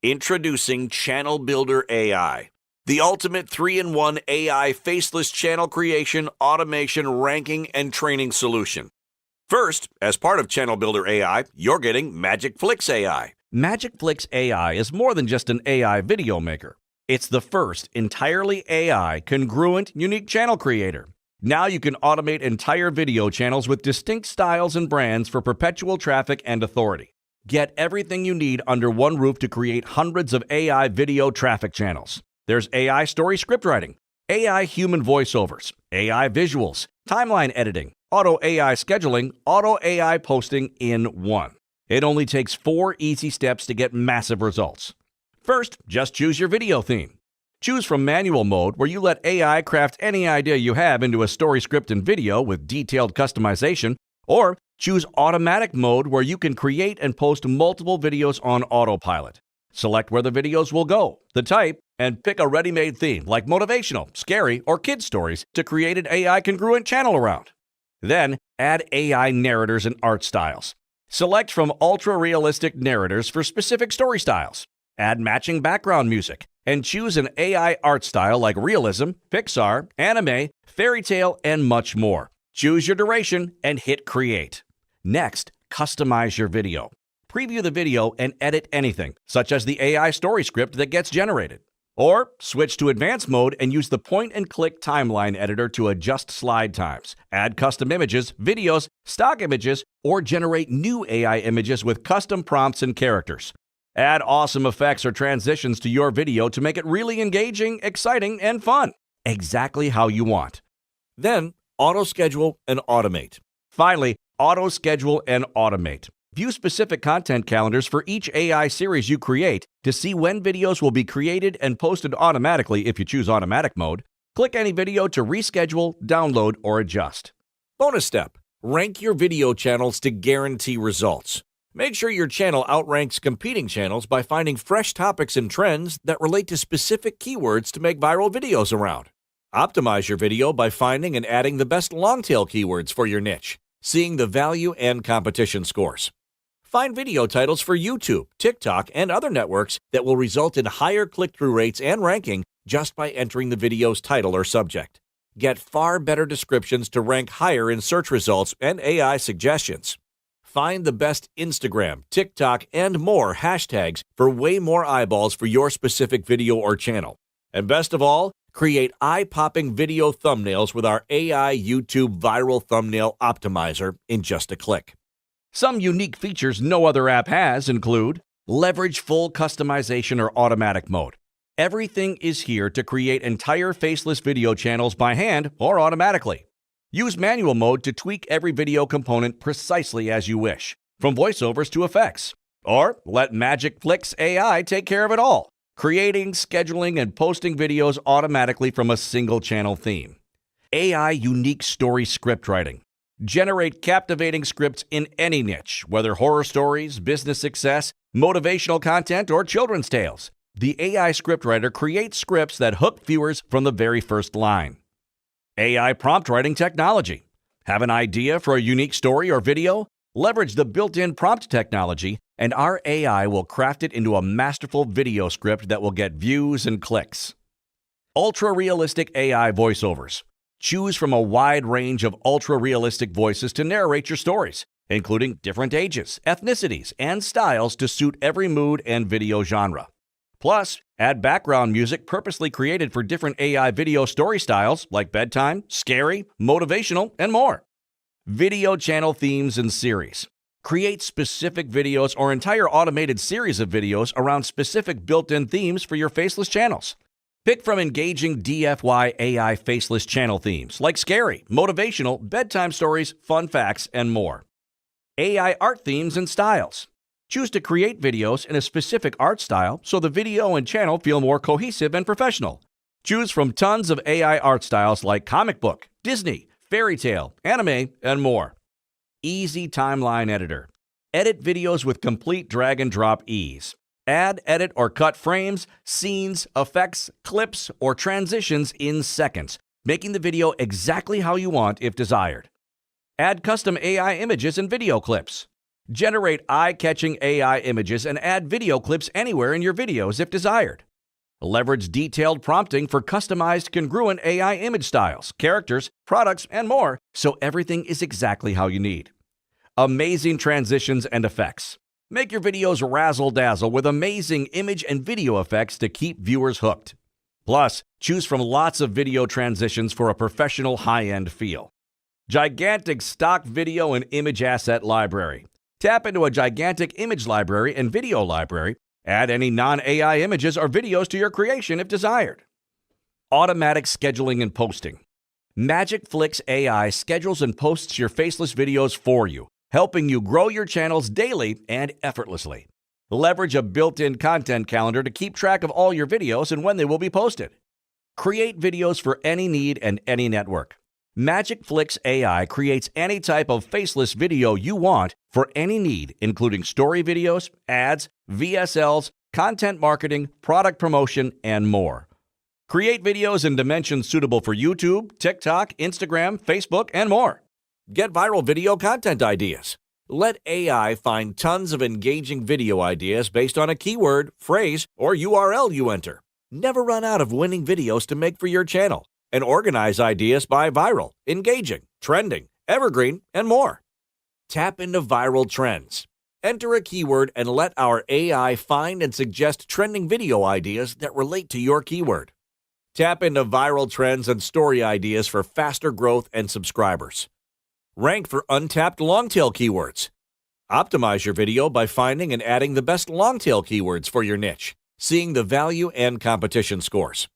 Introducing Channel Builder AI, the ultimate 3-in-1 AI faceless channel creation, automation, ranking, and training solution. First, as part of Channel Builder AI, you're getting MagicFlixAI. MagicFlixAI is more than just an AI video maker. It's the first entirely AI, congruent, unique channel creator. Now you can automate entire video channels with distinct styles and brands for perpetual traffic and authority. Get everything you need under one roof to create hundreds of AI video traffic channels. There's AI story script writing, AI human voiceovers, AI visuals, timeline editing, auto AI scheduling, auto AI posting in one. It only takes 4 easy steps to get massive results. First, just choose your video theme. Choose from manual mode, where you let AI craft any idea you have into a story script and video with detailed customization, or choose automatic mode, where you can create and post multiple videos on autopilot. Select where the videos will go, the type, and pick a ready-made theme like motivational, scary, or kid stories to create an AI congruent channel around. Then, add AI narrators and art styles. Select from ultra-realistic narrators for specific story styles. Add matching background music, and choose an AI art style like realism, Pixar, anime, fairy tale, and much more. Choose your duration and hit create. Next, customize your video. Preview the video and edit anything, such as the AI story script that gets generated. Or switch to advanced mode and use the point-and-click timeline editor to adjust slide times, add custom images, videos, stock images, or generate new AI images with custom prompts and characters. Add awesome effects or transitions to your video to make it really engaging, exciting, and fun. Exactly how you want. Then, auto-schedule and automate. Finally, auto-schedule and automate. View specific content calendars for each AI series you create to see when videos will be created and posted automatically if you choose automatic mode. Click any video to reschedule, download, or adjust. Bonus step: rank your video channels to guarantee results. Make sure your channel outranks competing channels by finding fresh topics and trends that relate to specific keywords to make viral videos around. Optimize your video by finding and adding the best long-tail keywords for your niche, seeing the value and competition scores. Find video titles for YouTube, TikTok, and other networks that will result in higher click-through rates and ranking just by entering the video's title or subject. Get far better descriptions to rank higher in search results and AI suggestions. Find the best Instagram, TikTok, and more hashtags for way more eyeballs for your specific video or channel. And best of all, create eye-popping video thumbnails with our AI YouTube Viral Thumbnail Optimizer in just a click. Some unique features no other app has include: leverage full customization or automatic mode. Everything is here to create entire faceless video channels by hand or automatically. Use manual mode to tweak every video component precisely as you wish, from voiceovers to effects. Or let MagicFlixAI take care of it all, creating, scheduling, and posting videos automatically from a single channel theme. AI unique story script writing. Generate captivating scripts in any niche, whether horror stories, business success, motivational content, or children's tales. The AI scriptwriter creates scripts that hook viewers from the very first line. AI prompt writing technology. Have an idea for a unique story or video? Leverage the built-in prompt technology, and our AI will craft it into a masterful video script that will get views and clicks. Ultra-realistic AI voiceovers. Choose from a wide range of ultra-realistic voices to narrate your stories, including different ages, ethnicities, and styles to suit every mood and video genre. Plus, add background music purposely created for different AI video story styles like bedtime, scary, motivational, and more. Video channel themes and series. Create specific videos or entire automated series of videos around specific built-in themes for your faceless channels. Pick from engaging DFY AI faceless channel themes like scary, motivational, bedtime stories, fun facts, and more. AI art themes and styles. Choose to create videos in a specific art style so the video and channel feel more cohesive and professional. Choose from tons of AI art styles like comic book, Disney, fairy tale, anime, and more. Easy timeline editor. Edit videos with complete drag and drop ease. Add, edit, or cut frames, scenes, effects, clips, or transitions in seconds, making the video exactly how you want if desired. Add custom AI images and video clips. Generate eye-catching AI images and add video clips anywhere in your videos if desired. Leverage detailed prompting for customized congruent AI image styles, characters, products, and more, so everything is exactly how you need. Amazing transitions and effects. Make your videos razzle-dazzle with amazing image and video effects to keep viewers hooked. Plus, choose from lots of video transitions for a professional high-end feel. Gigantic stock video and image asset library. Tap into a gigantic image library and video library. Add any non-AI images or videos to your creation if desired. Automatic scheduling and posting. MagicFlixAI schedules and posts your faceless videos for you, helping you grow your channels daily and effortlessly. Leverage a built-in content calendar to keep track of all your videos and when they will be posted. Create videos for any need and any network. MagicFlixAI creates any type of faceless video you want for any need, including story videos, ads, VSLs, content marketing, product promotion, and more. Create videos in dimensions suitable for YouTube, TikTok, Instagram, Facebook, and more. Get viral video content ideas. Let AI find tons of engaging video ideas based on a keyword, phrase, or URL you enter. Never run out of winning videos to make for your channel. And organize ideas by viral, engaging, trending, evergreen, and more. Tap into viral trends. Enter a keyword and let our AI find and suggest trending video ideas that relate to your keyword. Tap into viral trends and story ideas for faster growth and subscribers. Rank for untapped long-tail keywords. Optimize your video by finding and adding the best long-tail keywords for your niche, seeing the value and competition scores.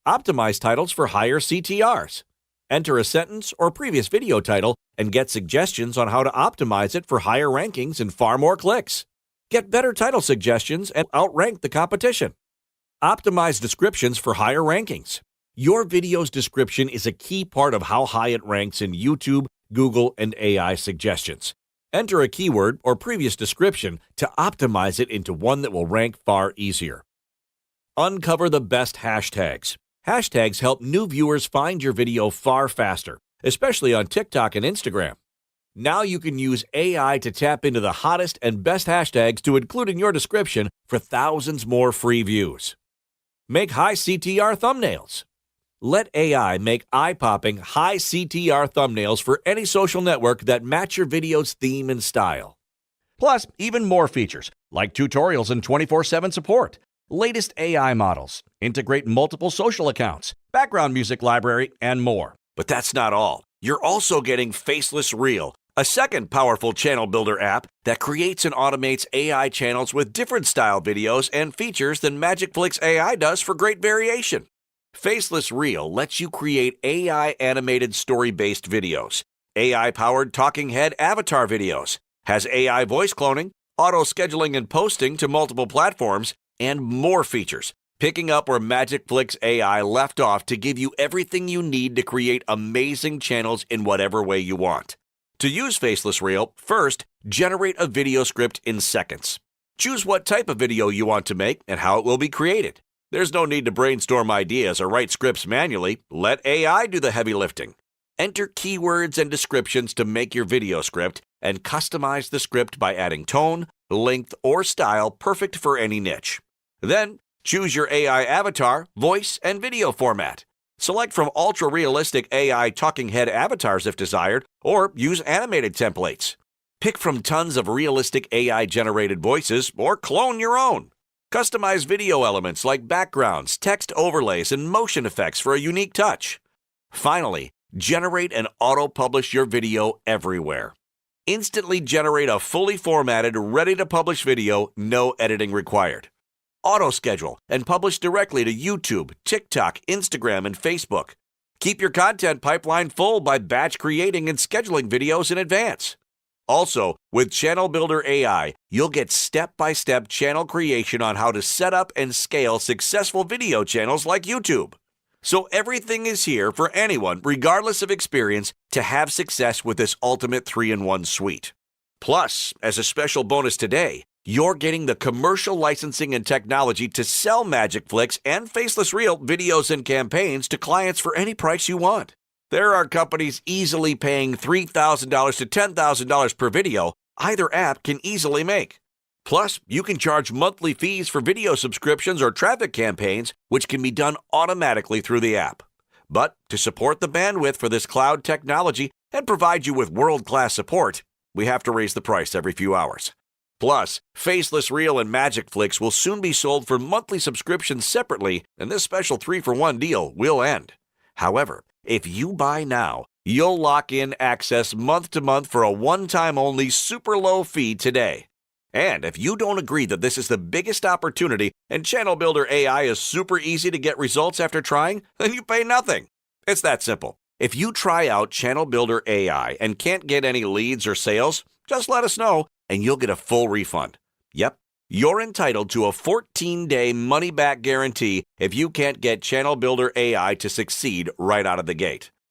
Optimize titles for higher CTRs. Enter a sentence or previous video title and get suggestions on how to optimize it for higher rankings and far more clicks. Get better title suggestions and outrank the competition. Optimize descriptions for higher rankings. Your video's description is a key part of how high it ranks in YouTube, Google, and AI suggestions. Enter a keyword or previous description to optimize it into one that will rank far easier. Uncover the best hashtags. Hashtags help new viewers find your video far faster, especially on TikTok and Instagram. Now you can use AI to tap into the hottest and best hashtags to include in your description for thousands more free views. Make high CTR thumbnails. Let AI make eye-popping, high CTR thumbnails for any social network that match your video's theme and style. Plus, even more features, like tutorials and 24/7 support. Latest AI models, integrate multiple social accounts, background music library, and more. But that's not all. You're also getting Faceless Reel, a second powerful channel builder app that creates and automates AI channels with different style videos and features than MagicFlixAI does for great variation. Faceless Reel lets you create AI animated story-based videos, AI-powered talking head avatar videos, has AI voice cloning, auto scheduling and posting to multiple platforms, and more features, picking up where MagicFlixAI left off to give you everything you need to create amazing channels in whatever way you want. To use Faceless Reel, first, generate a video script in seconds. Choose what type of video you want to make and how it will be created. There's no need to brainstorm ideas or write scripts manually. Let AI do the heavy lifting. Enter keywords and descriptions to make your video script and customize the script by adding tone, length, or style perfect for any niche. Then, choose your AI avatar, voice, and video format. Select from ultra-realistic AI talking head avatars if desired, or use animated templates. Pick from tons of realistic AI-generated voices, or clone your own. Customize video elements like backgrounds, text overlays, and motion effects for a unique touch. Finally, generate and auto-publish your video everywhere. Instantly generate a fully formatted, ready-to-publish video, no editing required. Auto-schedule and publish directly to YouTube, TikTok, Instagram, and Facebook. Keep your content pipeline full by batch creating and scheduling videos in advance. Also, with ChannelBuilderAI, you'll get step-by-step channel creation on how to set up and scale successful video channels like YouTube. So everything is here for anyone, regardless of experience, to have success with this ultimate 3-in-1 suite. Plus, as a special bonus today, you're getting the commercial licensing and technology to sell MagicFlix and Faceless Reel videos and campaigns to clients for any price you want. There are companies easily paying $3,000 to $10,000 per video, either app can easily make. Plus, you can charge monthly fees for video subscriptions or traffic campaigns, which can be done automatically through the app. But to support the bandwidth for this cloud technology and provide you with world-class support, we have to raise the price every few hours. Plus, Faceless Reel and MagicFlix will soon be sold for monthly subscriptions separately, and this special 3-for-1 deal will end. However, if you buy now, you'll lock in access month to month for a one-time only super low fee today. And if you don't agree that this is the biggest opportunity and Channel Builder AI is super easy to get results after trying, then you pay nothing. It's that simple. If you try out Channel Builder AI and can't get any leads or sales, just let us know and you'll get a full refund. Yep, you're entitled to a 14-day money-back guarantee if you can't get Channel Builder AI to succeed right out of the gate.